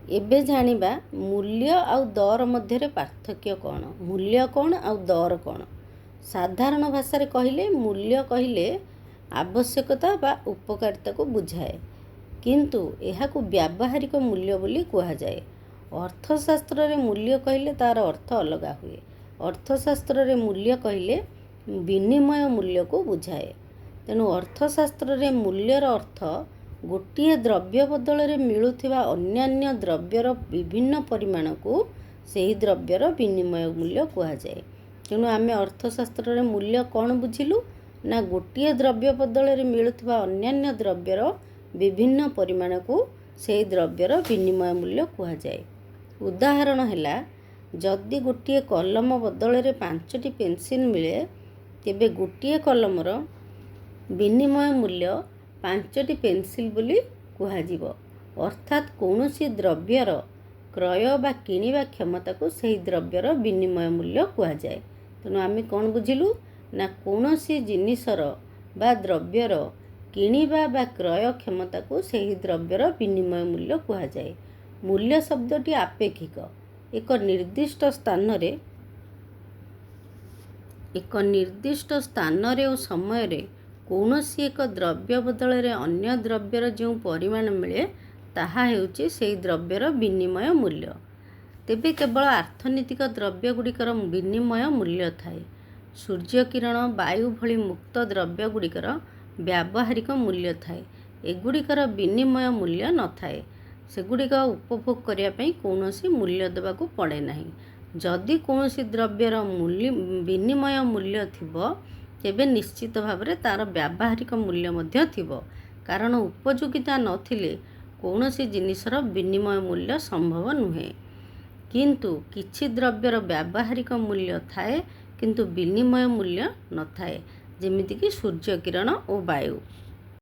एबे जानिबा मूल्य आउ दर मध्य पार्थक्य कौन। मूल्य कौन आउ दर कौन। साधारण भाषा रे कहिले मूल्य कहिले आवश्यकता बा उपकारिता को बुझाए, किंतु एहाकु व्यावहारिक मूल्य बोली कहा जाए। अर्थशास्त्र रे मूल्य कहिले तार अर्थ अलगा हुए। अर्थशास्त्र रे मूल्य कहिले विनिमय मूल्य को बुझाए। तेणु अर्थशास्त्र रे मूल्यर अर्थ गोटिए द्रव्य बदल रे मिलुथिबा अन्यान्य द्रव्यर विभिन्न परिमाण को सही द्रव्यर विनिमय मूल्य कहा जाए। तेणु आमे अर्थशास्त्र रे मूल्य कौन बुझिलु ना गोटिए द्रव्य बदल रे मिलुथिबा अन्यान्य द्रव्यर विभिन्न परिमाण को सही द्रव्यर विनिमय मूल्य कहा जाए। उदाहरण हैला, जदि गोटिए कलम बदल रे 5टी पेंसिल मिले तेबे गोटिए कलमर विनिमय मूल्य 5टी पेंसिल बोली कुहाजिबो। अर्थात कौनसी द्रव्यर क्रय बा किनिबा क्षमता को सही द्रव्यर विनिमय मूल्य कुहाजाए। तेणु आमे कौन बुझिलु ना कौनसी जिनिसर बा द्रव्यर किनिबा बा क्रय क्षमता को सही द्रव्यर विनिमय मूल्य कुहाजाए। मूल्य शब्दटी आपेक्षिक एक निर्दिष्ट स्थान रे और समय रे कौनसी एक द्रव्य बदल रे अन्य द्रव्यर जो परिमाण मिले ताहा हेउची सेही द्रव्यर विनिमय मूल्य। तेबे केवल अर्थनीतिक द्रव्य गुड़िकर विनिमय मूल्य थाए। सूर्य किरण, वायु भली मुक्त द्रव्य गुड़िकर व्यावहारिक मूल्य थाए। एगुड़िकर विनिमय मूल्य न थाए। सेगुड़िक उपभोग करिया पई कौनसी मूल्य देबाकू पड़े नाही। जदि कौनसी द्रव्यर विनिमय मूल्य थिबो तेबे निश्चित भावरे तार व्यावहारिक मूल्य मध्य थिबो, कारण उपयोगिता नथिले कौनसी जिनिसर विनिमय मूल्य संभव नुहे। किंतु किछि द्रव्यर व्यावहारिक मूल्य थाए किंतु विनिमय मूल्य न थाए, जेमिति कि सूर्य किरण और वायु।